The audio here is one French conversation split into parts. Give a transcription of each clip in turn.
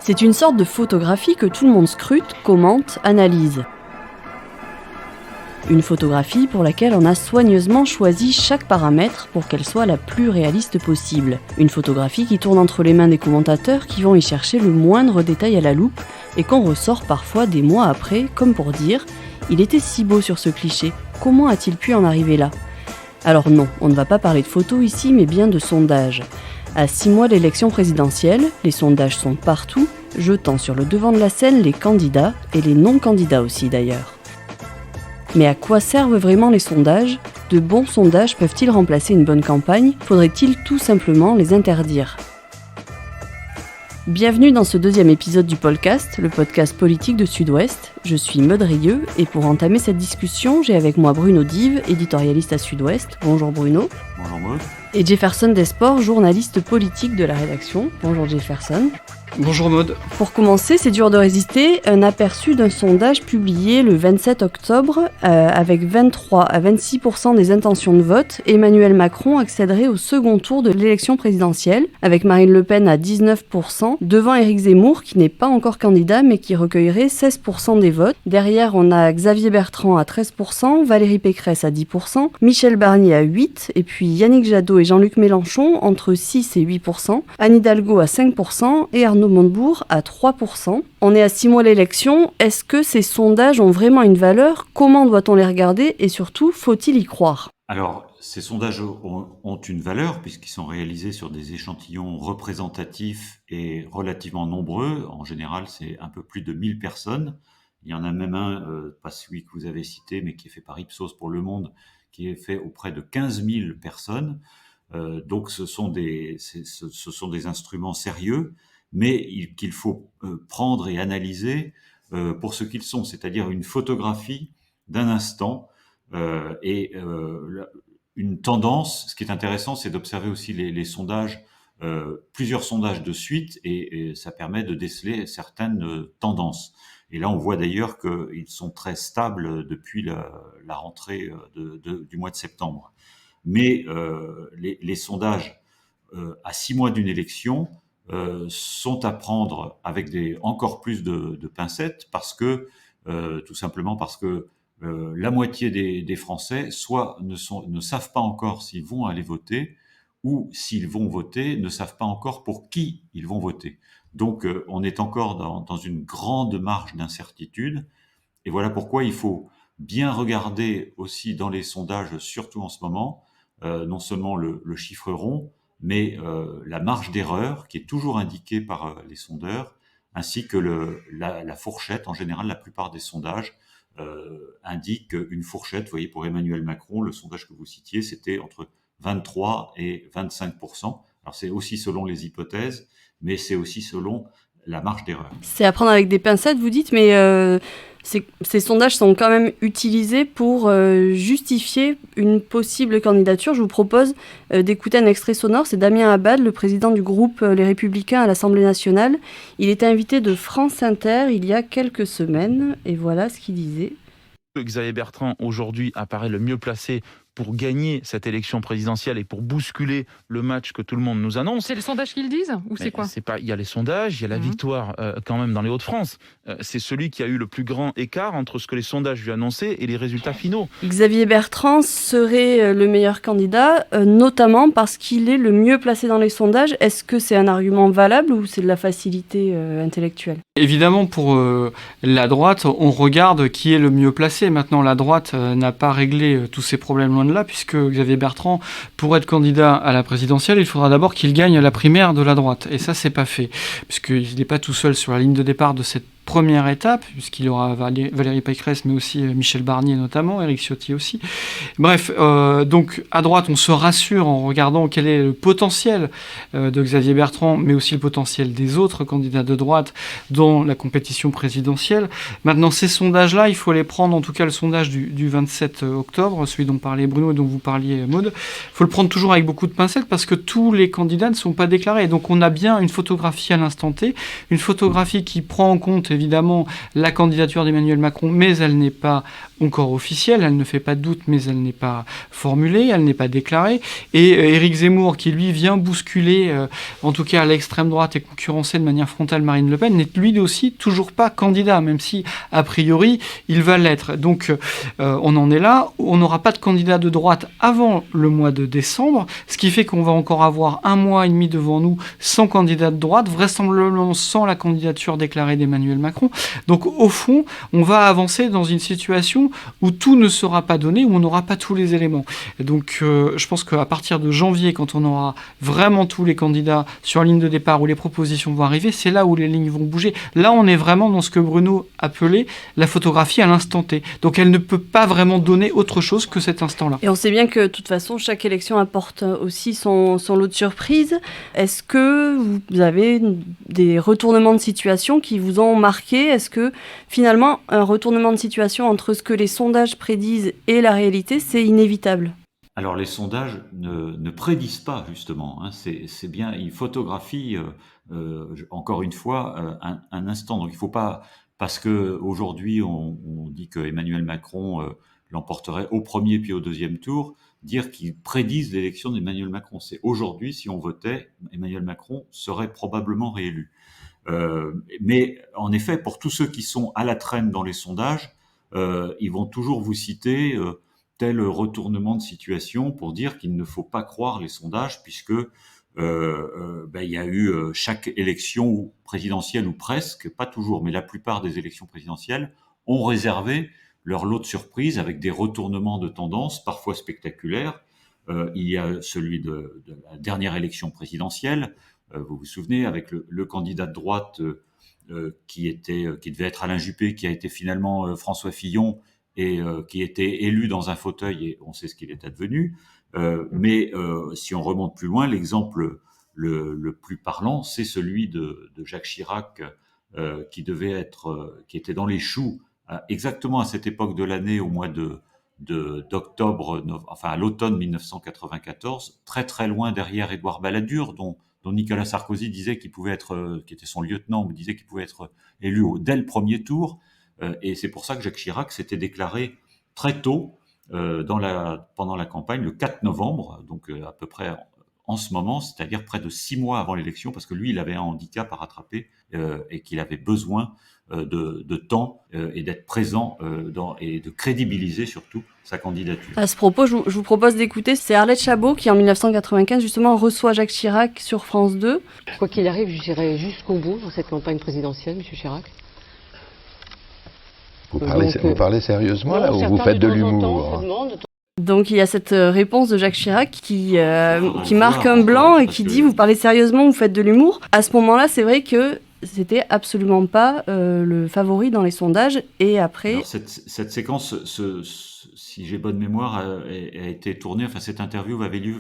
C'est une sorte de photographie que tout le monde scrute, commente, analyse. Une photographie pour laquelle on a soigneusement choisi chaque paramètre pour qu'elle soit la plus réaliste possible. Une photographie qui tourne entre les mains des commentateurs qui vont y chercher le moindre détail à la loupe et qu'on ressort parfois des mois après, comme pour dire « Il était si beau sur ce cliché, comment a-t-il pu en arriver là ?» Alors non, on ne va pas parler de photos ici, mais bien de sondages. À 6 mois de l'élection présidentielle, les sondages sont partout, jetant sur le devant de la scène les candidats et les non-candidats aussi d'ailleurs. Mais à quoi servent vraiment les sondages ? De bons sondages peuvent-ils remplacer une bonne campagne ? Faudrait-il tout simplement les interdire ? Bienvenue dans ce deuxième épisode du podcast, le podcast politique de Sud-Ouest. Je suis Maud Rieux et pour entamer cette discussion, j'ai avec moi Bruno Dive, éditorialiste à Sud-Ouest. Bonjour Bruno. Bonjour Maud. Et Jefferson Desport, journaliste politique de la rédaction. Bonjour Jefferson. Bonjour Maud. Pour commencer, c'est dur de résister, un aperçu d'un sondage publié le 27 octobre avec 23 à 26% des intentions de vote. Emmanuel Macron accéderait au second tour de l'élection présidentielle avec Marine Le Pen à 19% devant Éric Zemmour qui n'est pas encore candidat mais qui recueillerait 16% des votes. Derrière, on a Xavier Bertrand à 13%, Valérie Pécresse à 10%, Michel Barnier à 8% et puis Yannick Jadot et Jean-Luc Mélenchon entre 6 et 8%, Anne Hidalgo à 5% et Arnaud Montebourg à 3%. On est à 6 mois de l'élection. Est-ce que ces sondages ont vraiment une valeur ? Comment doit-on les regarder ? Et surtout, faut-il y croire ? Alors, ces sondages ont une valeur puisqu'ils sont réalisés sur des échantillons représentatifs et relativement nombreux. En général, c'est un peu plus de 1000 personnes. Il y en a même un, pas celui que vous avez cité, mais qui est fait par Ipsos pour Le Monde, qui est fait auprès de 15 000 personnes. Donc, ce sont des instruments sérieux, mais qu'il faut prendre et analyser pour ce qu'ils sont, c'est-à-dire une photographie d'un instant une tendance. Ce qui est intéressant, c'est d'observer aussi les sondages, plusieurs sondages de suite, et ça permet de déceler certaines tendances. Et là, on voit d'ailleurs qu'ils sont très stables depuis la rentrée du mois de septembre. Mais les sondages à 6 mois d'une élection sont à prendre avec encore plus de pincettes tout simplement parce que la moitié des Français soit ne savent pas encore s'ils vont aller voter ou s'ils vont voter, ne savent pas encore pour qui ils vont voter. Donc on est encore dans une grande marge d'incertitude et voilà pourquoi il faut bien regarder aussi dans les sondages, surtout en ce moment, non seulement le chiffre rond, mais la marge d'erreur qui est toujours indiquée par les sondeurs, ainsi que la fourchette. En général, la plupart des sondages indiquent une fourchette. Vous voyez, pour Emmanuel Macron, le sondage que vous citiez, c'était entre 23 et 25%. Alors c'est aussi selon les hypothèses, mais c'est aussi selon la marge d'erreur. C'est à prendre avec des pincettes, vous dites, mais ces sondages sont quand même utilisés pour justifier une possible candidature. Je vous propose d'écouter un extrait sonore. C'est Damien Abad, le président du groupe Les Républicains à l'Assemblée nationale. Il était invité de France Inter il y a quelques semaines, et voilà ce qu'il disait. Xavier Bertrand, aujourd'hui, apparaît le mieux placé pour gagner cette élection présidentielle et pour bousculer le match que tout le monde nous annonce. C'est les sondages qui le disent ou c'est quoi ? Il y a les sondages, il y a la victoire quand même dans les Hauts-de-France. C'est celui qui a eu le plus grand écart entre ce que les sondages lui annonçaient et les résultats finaux. Xavier Bertrand serait le meilleur candidat, notamment parce qu'il est le mieux placé dans les sondages. Est-ce que c'est un argument valable ou c'est de la facilité intellectuelle ? Évidemment, pour la droite, on regarde qui est le mieux placé. Maintenant, la droite n'a pas réglé tous ces problèmes loin de là, puisque Xavier Bertrand, pour être candidat à la présidentielle, il faudra d'abord qu'il gagne la primaire de la droite. Et ça, c'est pas fait, puisqu'il n'est pas tout seul sur la ligne de départ de cette première étape, puisqu'il y aura Valérie Pécresse, mais aussi Michel Barnier notamment, Éric Ciotti aussi. Bref, donc à droite, on se rassure en regardant quel est le potentiel de Xavier Bertrand, mais aussi le potentiel des autres candidats de droite dans la compétition présidentielle. Maintenant, ces sondages-là, il faut les prendre, en tout cas le sondage du 27 octobre, celui dont parlait Bruno et dont vous parliez, Maud, il faut le prendre toujours avec beaucoup de pincettes parce que tous les candidats ne sont pas déclarés. Donc on a bien une photographie à l'instant T, une photographie qui prend en compte évidemment la candidature d'Emmanuel Macron, mais elle n'est pas encore officielle, elle ne fait pas de doute, mais elle n'est pas formulée, elle n'est pas déclarée. Et Éric Zemmour, qui lui vient bousculer, en tout cas à l'extrême droite, et concurrencer de manière frontale Marine Le Pen, n'est lui aussi toujours pas candidat, même si, a priori, il va l'être. Donc, on en est là. On n'aura pas de candidat de droite avant le mois de décembre, ce qui fait qu'on va encore avoir 1 mois et demi devant nous sans candidat de droite, vraisemblablement sans la candidature déclarée d'Emmanuel Macron. Donc, au fond, on va avancer dans une situation où tout ne sera pas donné, où on n'aura pas tous les éléments. Et donc, je pense qu'à partir de janvier, quand on aura vraiment tous les candidats sur la ligne de départ, où les propositions vont arriver, c'est là où les lignes vont bouger. Là, on est vraiment dans ce que Bruno appelait la photographie à l'instant T. Donc, elle ne peut pas vraiment donner autre chose que cet instant-là. Et on sait bien que, de toute façon, chaque élection apporte aussi son lot de surprises. Est-ce que vous avez des retournements de situation qui vous ont marqué ? Est-ce que, finalement, un retournement de situation entre ce que les sondages prédisent et la réalité, c'est inévitable ? Alors les sondages ne prédisent pas justement, hein, c'est bien, ils photographient encore une fois un instant. Donc il ne faut pas, parce que aujourd'hui on dit que Emmanuel Macron l'emporterait au premier puis au deuxième tour, dire qu'ils prédisent l'élection d'Emmanuel Macron. C'est aujourd'hui, si on votait, Emmanuel Macron serait probablement réélu. Mais en effet, pour tous ceux qui sont à la traîne dans les sondages, ils vont toujours vous citer tel retournement de situation pour dire qu'il ne faut pas croire les sondages, puisque il y a eu chaque élection présidentielle, ou presque, pas toujours, mais la plupart des élections présidentielles ont réservé leur lot de surprises avec des retournements de tendance parfois spectaculaires. Il y a celui de la dernière élection présidentielle, vous vous souvenez, avec le candidat de droite qui devait être Alain Juppé, qui a été finalement François Fillon, et qui était élu dans un fauteuil, et on sait ce qu'il est advenu. Mais si on remonte plus loin, l'exemple le plus parlant, c'est celui de Jacques Chirac, qui était dans les choux exactement à cette époque de l'année, au mois d'octobre, enfin à l'automne 1994, très très loin derrière Édouard Balladur, dont Nicolas Sarkozy disait qu'il pouvait être, qui était son lieutenant, mais disait qu'il pouvait être élu dès le premier tour. Et c'est pour ça que Jacques Chirac s'était déclaré très tôt pendant la campagne, le 4 novembre, donc à peu près en ce moment, c'est-à-dire près de 6 mois avant l'élection, parce que lui, il avait un handicap à rattraper et qu'il avait besoin de temps et d'être présent et de crédibiliser surtout sa candidature. À ce propos, je vous propose d'écouter, c'est Arlette Chabot qui en 1995 justement reçoit Jacques Chirac sur France 2. Quoi qu'il arrive, j'irai jusqu'au bout dans cette campagne présidentielle, M. Chirac. Vous parlez sérieusement là, ou vous faites de l'humour? Donc il y a cette réponse de Jacques Chirac qui marque un blanc et qui dit « Vous parlez sérieusement, vous faites de l'humour ». À ce moment-là, c'est vrai que c'était absolument pas le favori dans les sondages. Et après... Alors, cette séquence, si j'ai bonne mémoire, a été tournée, enfin cette interview avait lieu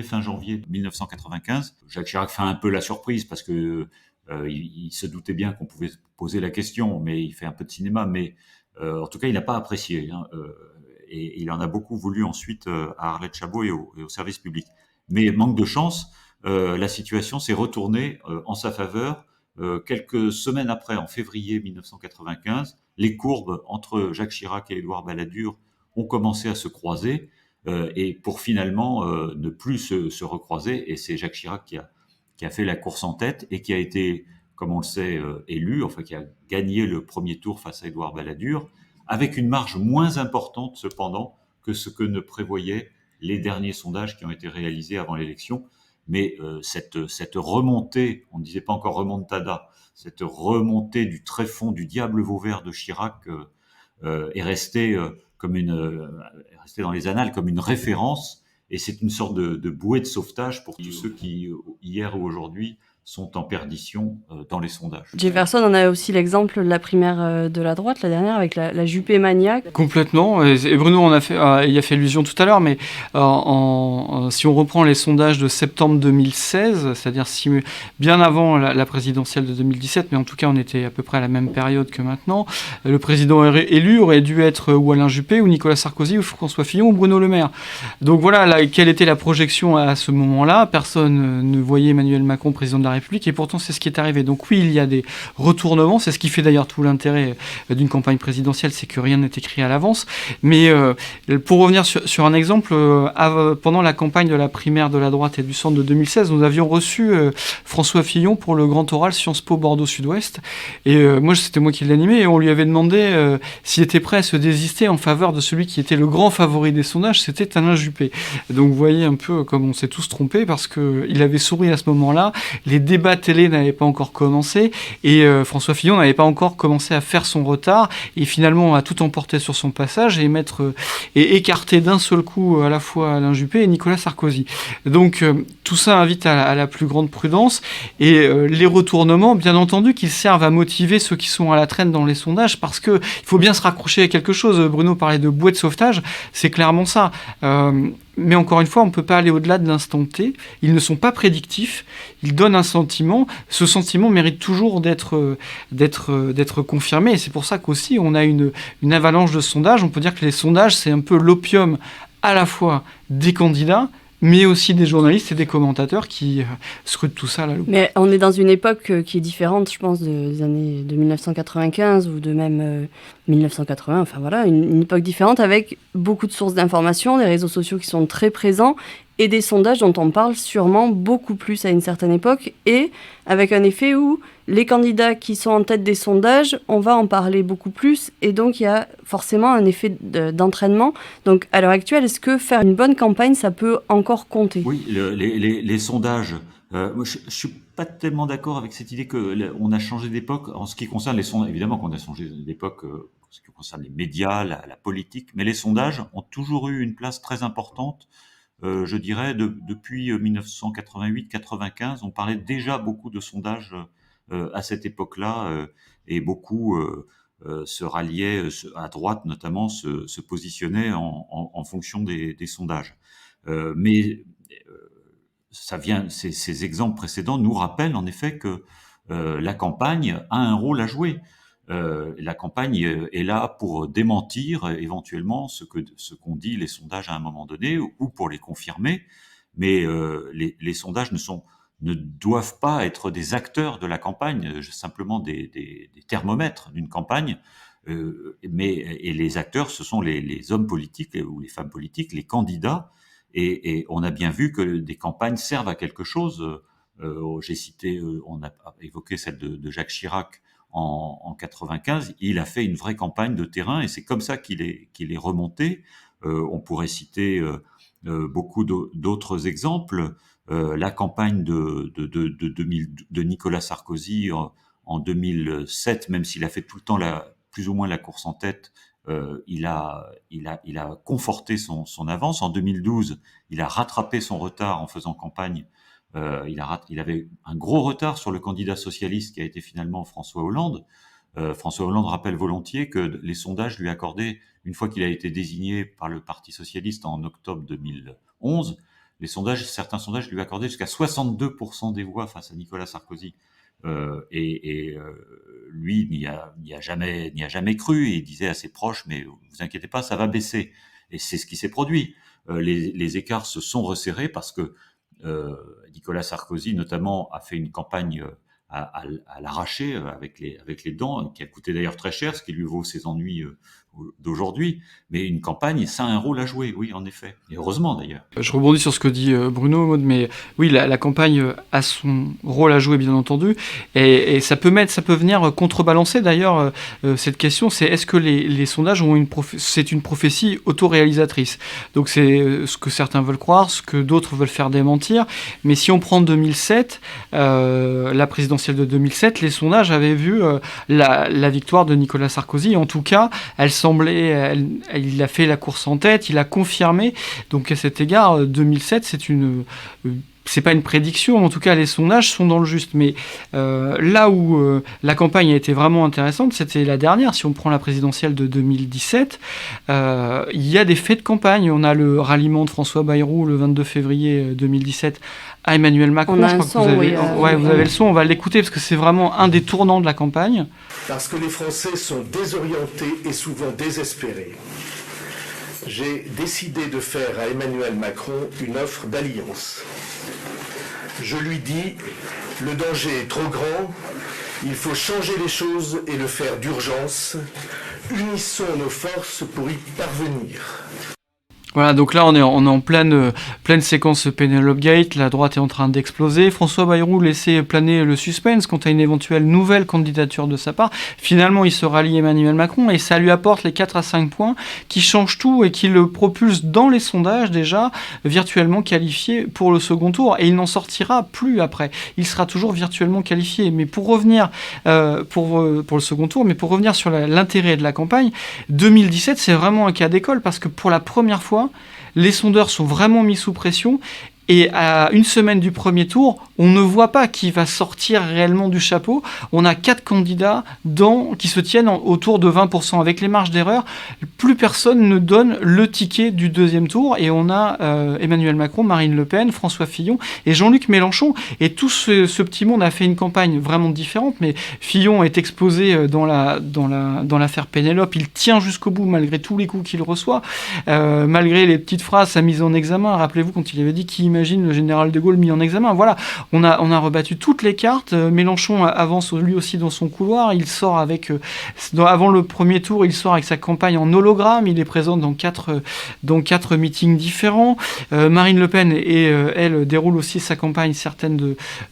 fin janvier 1995. Jacques Chirac fait un peu la surprise parce que il se doutait bien qu'on pouvait poser la question, mais il fait un peu de cinéma, mais en tout cas, il n'a pas apprécié. Et il en a beaucoup voulu ensuite à Arlette Chabot et au service public. Mais manque de chance, la situation s'est retournée en sa faveur quelques semaines après, en février 1995. Les courbes entre Jacques Chirac et Édouard Balladur ont commencé à se croiser et pour finalement ne plus se recroiser. Et c'est Jacques Chirac qui a fait la course en tête et qui a été, comme on le sait, élu, enfin qui a gagné le premier tour face à Édouard Balladur, avec une marge moins importante cependant que ce que ne prévoyaient les derniers sondages qui ont été réalisés avant l'élection. Mais cette remontée, on ne disait pas encore remontada, cette remontée du tréfonds du diable Vauvert de Chirac est restée dans les annales comme une référence, et c'est une sorte de bouée de sauvetage pour tous ceux qui, hier ou aujourd'hui, sont en perdition dans les sondages. Jefferson en a aussi l'exemple de la primaire de la droite, la dernière, avec la Juppé maniaque. Complètement, et Bruno il y a fait allusion tout à l'heure, mais si on reprend les sondages de septembre 2016, c'est-à-dire bien avant la présidentielle de 2017, mais en tout cas on était à peu près à la même période que maintenant, le président élu aurait dû être ou Alain Juppé, ou Nicolas Sarkozy, ou François Fillon, ou Bruno Le Maire. Donc voilà, quelle était la projection à ce moment-là ? Personne ne voyait Emmanuel Macron président de la République, et pourtant c'est ce qui est arrivé. Donc oui, il y a des retournements, c'est ce qui fait d'ailleurs tout l'intérêt d'une campagne présidentielle, c'est que rien n'est écrit à l'avance. Mais pour revenir sur un exemple, pendant la campagne de la primaire de la droite et du centre de 2016, nous avions reçu François Fillon pour le grand oral Sciences Po Bordeaux Sud-Ouest, et c'était moi qui l'animais, et on lui avait demandé s'il était prêt à se désister en faveur de celui qui était le grand favori des sondages, c'était Alain Juppé. Donc vous voyez un peu comme on s'est tous trompés, parce qu'il avait souri à ce moment-là, les débats télé n'avaient pas encore commencé, et François Fillon n'avait pas encore commencé à faire son retard, et finalement a tout emporté sur son passage, et écarté d'un seul coup à la fois Alain Juppé et Nicolas Sarkozy. Donc tout ça invite à la plus grande prudence, et les retournements, bien entendu, qu'ils servent à motiver ceux qui sont à la traîne dans les sondages, parce qu'il faut bien se raccrocher à quelque chose. Bruno parlait de bouée de sauvetage, c'est clairement ça. Mais encore une fois, on ne peut pas aller au-delà de l'instant T. Ils ne sont pas prédictifs. Ils donnent un sentiment. Ce sentiment mérite toujours d'être confirmé. Et c'est pour ça qu'aussi, on a une avalanche de sondages. On peut dire que les sondages, c'est un peu l'opium à la fois des candidats, mais aussi des journalistes et des commentateurs qui scrutent tout ça à la loupe. Mais on est dans une époque qui est différente, je pense, des années de 1995 ou de même 1980. Enfin voilà, une époque différente avec beaucoup de sources d'informations, des réseaux sociaux qui sont très présents et des sondages dont on parle sûrement beaucoup plus à une certaine époque, et avec un effet où les candidats qui sont en tête des sondages, on va en parler beaucoup plus, et donc il y a forcément un effet d'entraînement. Donc à l'heure actuelle, est-ce que faire une bonne campagne, ça peut encore compter ? Oui, les sondages, moi, je suis pas tellement d'accord avec cette idée qu'on a changé d'époque en ce qui concerne les sondages. Évidemment qu'on a changé d'époque en ce qui concerne les médias, la politique, mais les sondages ont toujours eu une place très importante. Je dirais depuis 1988-95, on parlait déjà beaucoup de sondages à cette époque-là, et beaucoup se ralliaient à droite, notamment se positionnaient en fonction des sondages. Mais ces exemples précédents nous rappellent en effet que la campagne a un rôle à jouer. La campagne est là pour démentir éventuellement ce qu'ont dit les sondages à un moment donné, ou pour les confirmer, mais les sondages ne doivent pas être des acteurs de la campagne, simplement des thermomètres d'une campagne, et les acteurs, ce sont les hommes politiques ou les femmes politiques, les candidats, et on a bien vu que des campagnes servent à quelque chose. J'ai cité, on a évoqué celle de Jacques Chirac en 95, il a fait une vraie campagne de terrain, et c'est comme ça qu'il est remonté. On pourrait citer beaucoup d'autres exemples. La campagne de Nicolas Sarkozy en 2007, même s'il a fait tout le temps plus ou moins la course en tête, il a conforté son avance. En 2012, il a rattrapé son retard en faisant campagne. Il avait un gros retard sur le candidat socialiste qui a été finalement François Hollande. François Hollande rappelle volontiers que les sondages lui accordaient, une fois qu'il a été désigné par le Parti socialiste en octobre 2011, certains sondages lui accordaient jusqu'à 62% des voix face à Nicolas Sarkozy. Lui n'y a jamais cru, et il disait à ses proches, mais vous inquiétez pas, ça va baisser. Et c'est ce qui s'est produit. Les écarts se sont resserrés parce que Nicolas Sarkozy, notamment, a fait une campagne à l'arraché, avec les dents, qui a coûté d'ailleurs très cher, ce qui lui vaut ses ennuis d'aujourd'hui. Mais une campagne, ça a un rôle à jouer, oui, en effet. Et heureusement, d'ailleurs. Je rebondis sur ce que dit Bruno, Maud, mais oui, la campagne a son rôle à jouer, bien entendu, et ça peut venir contrebalancer, d'ailleurs, cette question, c'est est-ce que les sondages ont c'est une prophétie autoréalisatrice. Donc c'est ce que certains veulent croire, ce que d'autres veulent faire démentir, mais si on prend 2007, la présidentielle de 2007, les sondages avaient vu la victoire de Nicolas Sarkozy. En tout cas, il a fait la course en tête, il a confirmé. Donc à cet égard, 2007, c'est pas une prédiction, en tout cas les sondages sont dans le juste. Mais là où la campagne a été vraiment intéressante, c'était la dernière. Si on prend la présidentielle de 2017, il y a des faits de campagne. On a le ralliement de François Bayrou le 22 février 2017 à Emmanuel Macron. On a un son, vous avez le son, on va l'écouter parce que c'est vraiment un des tournants de la campagne. Parce que les Français sont désorientés et souvent désespérés. J'ai décidé de faire à Emmanuel Macron une offre d'alliance. Je lui dis, le danger est trop grand, il faut changer les choses et le faire d'urgence. Unissons nos forces pour y parvenir. Voilà, donc là on est en pleine séquence Penelope Gate, la droite est en train d'exploser. François Bayrou laissait planer le suspense quant à une éventuelle nouvelle candidature de sa part. Finalement, il se rallie Emmanuel Macron et ça lui apporte les 4 à 5 points qui changent tout et qui le propulsent dans les sondages déjà virtuellement qualifié pour le second tour. Et il n'en sortira plus après. Il sera toujours virtuellement qualifié. Mais pour revenir pour le second tour, mais pour revenir sur l'intérêt de la campagne, 2017 c'est vraiment un cas d'école parce que pour la première fois, les sondeurs sont vraiment mis sous pression et à une semaine du premier tour, on ne voit pas qui va sortir réellement du chapeau. On a 4 candidats qui se tiennent autour de 20%. Avec les marges d'erreur, plus personne ne donne le ticket du deuxième tour. Et on a Emmanuel Macron, Marine Le Pen, François Fillon et Jean-Luc Mélenchon. Et tout ce petit monde a fait une campagne vraiment différente. Mais Fillon est exposé dans l'affaire Pénélope. Il tient jusqu'au bout malgré tous les coups qu'il reçoit. Malgré les petites phrases, sa mise en examen. Rappelez-vous quand il avait dit qu'il imagine le général de Gaulle mis en examen. Voilà, on a rebattu toutes les cartes. Mélenchon avance lui aussi dans son couloir. Il sort avant le premier tour, il sort avec sa campagne en hologramme. Il est présent dans quatre meetings différents. Marine Le Pen elle déroule aussi sa campagne, certaine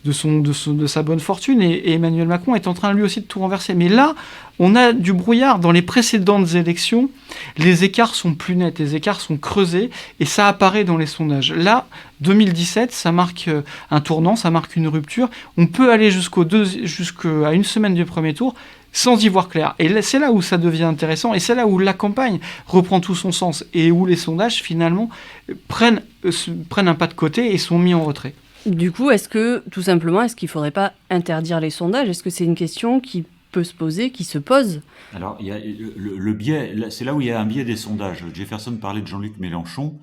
de sa bonne fortune. Et Emmanuel Macron est en train lui aussi de tout renverser. Mais là, on a du brouillard. Dans les précédentes élections, les écarts sont plus nets, les écarts sont creusés et ça apparaît dans les sondages. Là, 2017, ça marque un tournant, ça marque une rupture. On peut aller jusqu'à une semaine du premier tour sans y voir clair. Et là, c'est là où ça devient intéressant et c'est là où la campagne reprend tout son sens et où les sondages, finalement, prennent un pas de côté et sont mis en retrait. Du coup, est-ce qu'il ne faudrait pas interdire les sondages ? Est-ce que c'est une question qui se pose? Alors, il y a le biais, c'est là où il y a un biais des sondages. Jefferson parlait de Jean-Luc Mélenchon,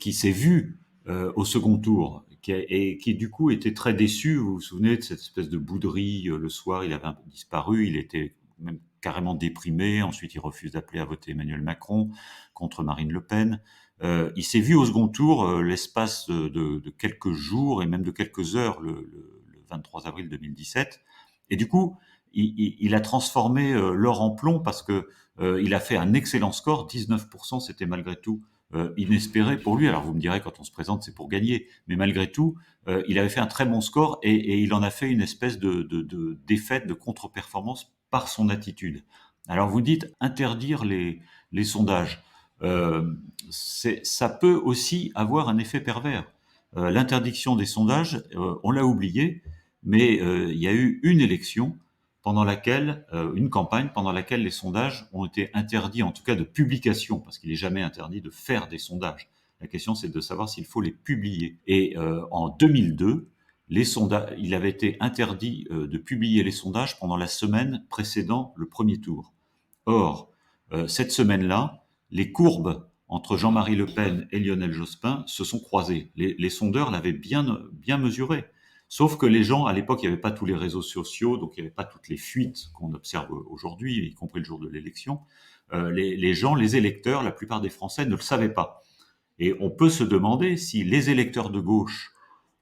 qui s'est vu au second tour, qui du coup était très déçu. Vous vous souvenez de cette espèce de bouderie le soir, il avait un peu disparu, il était même carrément déprimé. Ensuite, il refuse d'appeler à voter Emmanuel Macron contre Marine Le Pen. Il s'est vu au second tour l'espace de quelques jours et même de quelques heures, le 23 avril 2017. Et du coup, il a transformé l'or en plomb parce que il a fait un excellent score, 19%, c'était malgré tout inespéré pour lui. Alors vous me direz, quand on se présente, c'est pour gagner, mais malgré tout, il avait fait un très bon score et il en a fait une espèce de défaite, de contre-performance par son attitude. Alors vous dites interdire les sondages, ça peut aussi avoir un effet pervers. L'interdiction des sondages, on l'a oublié, mais il y a eu une élection une campagne pendant laquelle les sondages ont été interdits, en tout cas de publication, parce qu'il n'est jamais interdit de faire des sondages. La question, c'est de savoir s'il faut les publier. Et en 2002, il avait été interdit de publier les sondages pendant la semaine précédant le premier tour. Or, cette semaine-là, les courbes entre Jean-Marie Le Pen et Lionel Jospin se sont croisées. Les sondeurs l'avaient bien mesuré. Sauf que les gens, à l'époque, il n'y avait pas tous les réseaux sociaux, donc il n'y avait pas toutes les fuites qu'on observe aujourd'hui, y compris le jour de l'élection. Les électeurs, la plupart des Français ne le savaient pas. Et on peut se demander si les électeurs de gauche,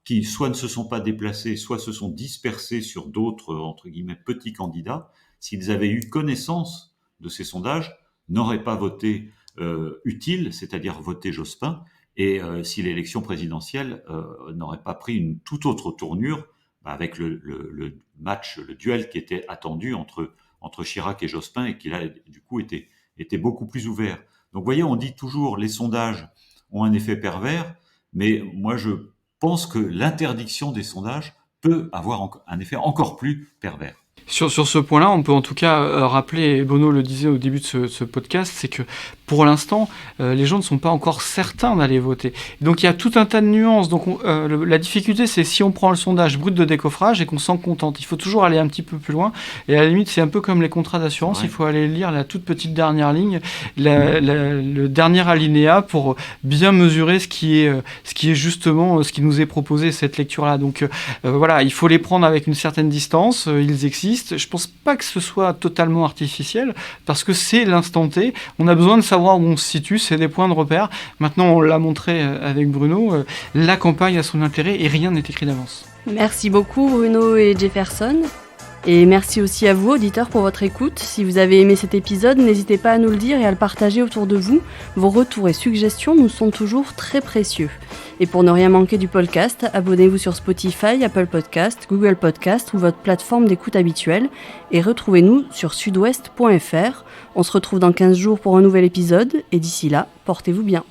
qui soit ne se sont pas déplacés, soit se sont dispersés sur d'autres, entre guillemets, petits candidats, s'ils avaient eu connaissance de ces sondages, n'auraient pas voté utile, c'est-à-dire voté Jospin, et si l'élection présidentielle n'aurait pas pris une toute autre tournure, avec le match, le duel qui était attendu entre Chirac et Jospin, et qui là, du coup, était beaucoup plus ouvert. Donc, vous voyez, on dit toujours les sondages ont un effet pervers, mais moi, je pense que l'interdiction des sondages peut avoir un effet encore plus pervers. Sur ce point-là, on peut en tout cas rappeler, et Bono le disait au début de ce podcast, c'est que pour l'instant, les gens ne sont pas encore certains d'aller voter. Donc il y a tout un tas de nuances. Donc la difficulté, c'est si on prend le sondage brut de décoffrage et qu'on s'en contente. Il faut toujours aller un petit peu plus loin. Et à la limite, c'est un peu comme les contrats d'assurance. Il faut aller lire la toute petite dernière ligne, le dernier alinéa pour bien mesurer ce qui est justement ce qui nous est proposé, cette lecture-là. Donc voilà, il faut les prendre avec une certaine distance. Ils existent. Je pense pas que ce soit totalement artificiel parce que c'est l'instant T. On a besoin de savoir savoir où on se situe, c'est des points de repère. Maintenant, on l'a montré avec Bruno, la campagne a son intérêt et rien n'est écrit d'avance. Merci beaucoup Bruno et Jefferson. Et merci aussi à vous, auditeurs, pour votre écoute. Si vous avez aimé cet épisode, n'hésitez pas à nous le dire et à le partager autour de vous. Vos retours et suggestions nous sont toujours très précieux. Et pour ne rien manquer du podcast, abonnez-vous sur Spotify, Apple Podcast, Google Podcast ou votre plateforme d'écoute habituelle. Et retrouvez-nous sur sudouest.fr. On se retrouve dans 15 jours pour un nouvel épisode. Et d'ici là, portez-vous bien.